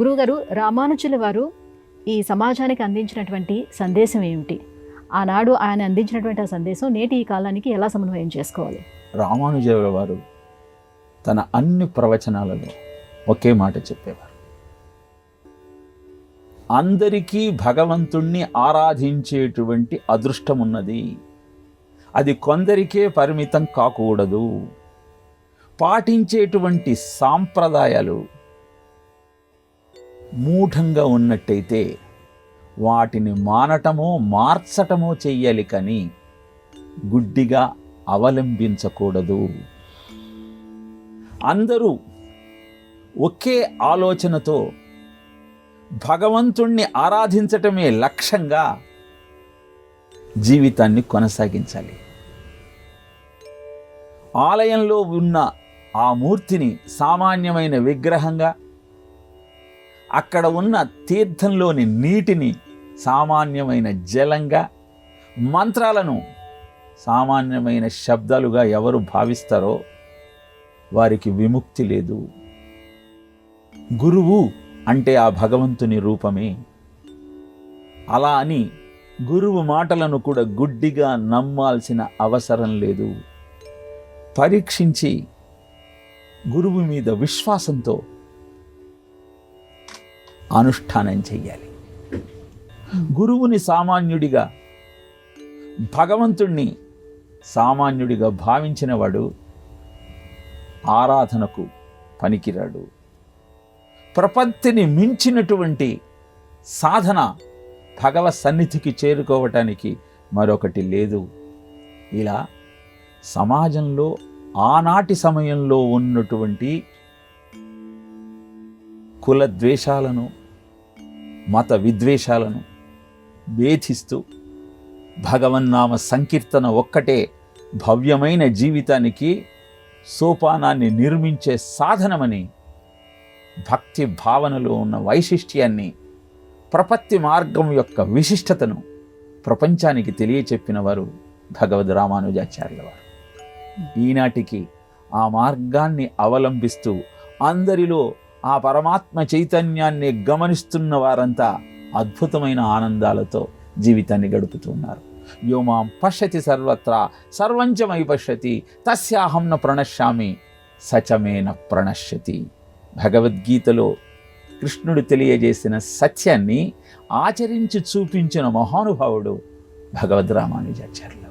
గురువుగారు, రామానుజుల వారు ఈ సమాజానికి అందించినటువంటి సందేశం ఏమిటి? ఆనాడు ఆయన అందించినటువంటి ఆ సందేశం నేటి ఈ కాలానికి ఎలా సమన్వయం చేసుకోవాలి? రామానుజుల వారు తన అన్ని ప్రవచనాలలో ఒకే మాట చెప్పేవారు. అందరికీ భగవంతుణ్ణి ఆరాధించేటువంటి అదృష్టం ఉన్నది, అది కొందరికే పరిమితం కాకూడదు. పాటించేటువంటి సాంప్రదాయాలు మూఢంగా ఉన్నట్టయితే వాటిని మానటమో మార్చటమో చెయ్యాలి, కానీ గుడ్డిగా అవలంబించకూడదు. అందరూ ఒకే ఆలోచనతో భగవంతుణ్ణి ఆరాధించటమే లక్ష్యంగా జీవితాన్ని కొనసాగించాలి. ఆలయంలో ఉన్న ఆ మూర్తిని సామాన్యమైన విగ్రహంగా, అక్కడ ఉన్న తీర్థంలోని నీటిని సామాన్యమైన జలంగా, మంత్రాలను సామాన్యమైన శబ్దాలుగా ఎవరు భావిస్తారో వారికి విముక్తి లేదు. గురువు అంటే ఆ భగవంతుని రూపమే. అలా అని గురువు మాటలను కూడా గుడ్డిగా నమ్మాల్సిన అవసరం లేదు. పరీక్షించి గురువు మీద విశ్వాసంతో అనుష్ఠానం చెయ్యాలి. గురువుని సామాన్యుడిగా, భగవంతుణ్ణి సామాన్యుడిగా భావించిన వాడు ఆరాధనకు పనికిరాడు. ప్రపత్తిని మించినటువంటి సాధన భగవత్ సన్నిధికి చేరుకోవటానికి మరొకటి లేదు. ఇలా సమాజంలో ఆనాటి సమయంలో ఉన్నటువంటి కుల ద్వేషాలను, మత విద్వేషాలను భేదిస్తూ భగవన్నామ సంకీర్తన ఒక్కటే భవ్యమైన జీవితానికి సోపానాన్ని నిర్మించే సాధనమని, భక్తి భావనలో ఉన్న వైశిష్ట్యాన్ని, ప్రపత్తి మార్గం యొక్క విశిష్టతను ప్రపంచానికి తెలియచెప్పిన వారు భగవద్ రామానుజాచార్యుల వారు. ఈనాటికి ఆ మార్గాన్ని అవలంబిస్తూ అందరిలో ఆ పరమాత్మ చైతన్యాన్ని గమనిస్తున్న వారంతా అద్భుతమైన ఆనందాలతో జీవితాన్ని గడుపుతున్నారు. యో మాం పశ్యతి సర్వత్రా సర్వంచమై పశ్యతి తస్యాహం న ప్రణశ్యామి సచమేన ప్రణశ్యతి. భగవద్గీతలో కృష్ణుడు తెలియజేసిన సత్యాన్ని ఆచరించి చూపించిన మహానుభావుడు భగవద్ రామానుజాచార్యులు.